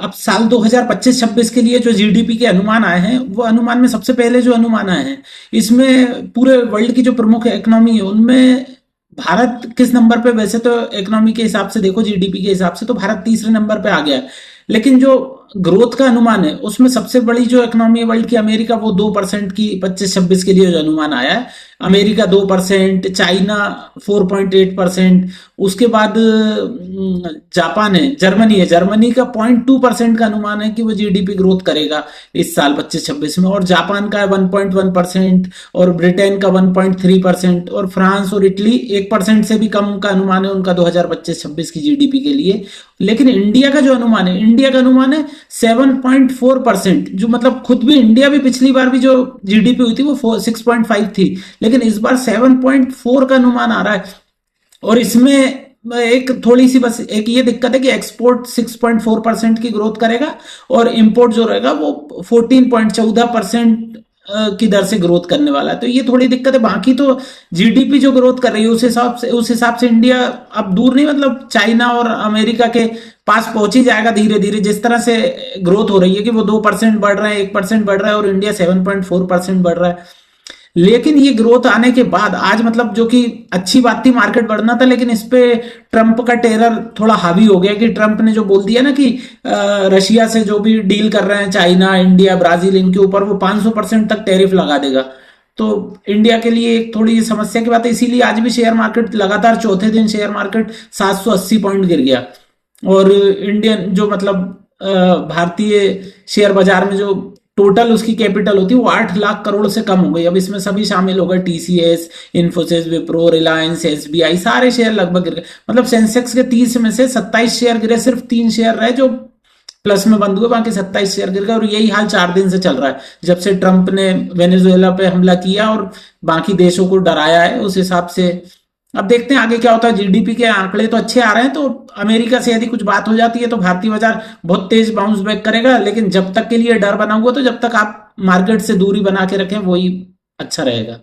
अब साल 2025-26 के लिए जो जीडीपी के अनुमान आए हैं, वो अनुमान में सबसे पहले जो अनुमान आए हैं, इसमें पूरे वर्ल्ड की जो प्रमुख इकोनॉमी है उनमें भारत किस नंबर पे, वैसे तो इकोनॉमी के हिसाब से देखो, जीडीपी के हिसाब से तो भारत तीसरे नंबर पे आ गया है। लेकिन जो ग्रोथ का अनुमान है उसमें सबसे बड़ी जो इकोनॉमी है वर्ल्ड की, अमेरिका, वो 2% की 25-26 के लिए जो अनुमान आया है, अमेरिका 2%, चाइना 4.8%, उसके बाद जापान है, जर्मनी का 0.2% का अनुमान है कि वो जीडीपी ग्रोथ करेगा इस साल 25-26 में, और जापान का 1.1%, और ब्रिटेन का 1.3%, और फ्रांस और इटली 1% से भी कम का अनुमान है उनका 2025-26 की जीडीपी के लिए। लेकिन इंडिया का जो अनुमान है, इंडिया का अनुमान है 7.4%, जो मतलब खुद भी इंडिया भी पिछली बार भी जो जीडीपी हुई थी वो 6.5 थी, लेकिन इस बार 7.4 का अनुमान आ रहा है। और इसमें एक थोड़ी सी बस एक ये दिक्कत है कि एक्सपोर्ट 6.4% की ग्रोथ करेगा, और इंपोर्ट जो रहेगा वो 14.14% की दर से ग्रोथ करने वाला है। तो ये थोड़ी दिक्कत है। बाकी तो जीडीपी जो ग्रोथ कर रही है उस हिसाब से इंडिया अब दूर नहीं, मतलब चाइना और अमेरिका के पास पहुंच ही जाएगा धीरे धीरे। जिस तरह से ग्रोथ हो रही है कि वो 2% बढ़ रहा है, 1% बढ़ रहा है, और इंडिया 7.4% बढ़ रहा है। लेकिन ये ग्रोथ आने के बाद आज, मतलब जो कि अच्छी बात थी, मार्केट बढ़ना था, लेकिन इस पे ट्रंप का टेरर थोड़ा हावी हो गया कि ट्रंप ने जो बोल दिया ना कि रशिया से जो भी डील कर रहे हैं, चाइना, इंडिया, ब्राजील, इनके ऊपर वो 500% तक टैरिफ लगा देगा। तो इंडिया के लिए एक थोड़ी समस्या की बात है। इसीलिए आज भी शेयर मार्केट लगातार चौथे दिन शेयर मार्केट 780 पॉइंट गिर गया। और इंडियन जो मतलब भारतीय शेयर बाजार में जो टोटल उसकी कैपिटल होती है वो 8 लाख करोड़ से कम हो गई। अब इसमें सभी शामिल हो गए, टीसीएस, इन्फोसिस, विप्रो, रिलायंस, एसबीआई, सारे शेयर लगभग गिर गए। मतलब सेंसेक्स के 30 में से 27 शेयर गिरे, सिर्फ 3 शेयर रहे जो प्लस में बंद हुए, बाकी 27 शेयर गिर गए। और यही हाल 4 दिन से चल रहा है, जब से ट्रंप ने वेनेजुएला पे हमला किया और बाकी देशों को डराया है। उस हिसाब से अब देखते हैं आगे क्या होता है। जीडीपी के आंकड़े तो अच्छे आ रहे हैं, तो अमेरिका से यदि कुछ बात हो जाती है तो भारतीय बाजार बहुत तेज बाउंस बैक करेगा। लेकिन जब तक के लिए डर बना हुआ, तो जब तक आप मार्केट से दूरी बना के रखें वही अच्छा रहेगा।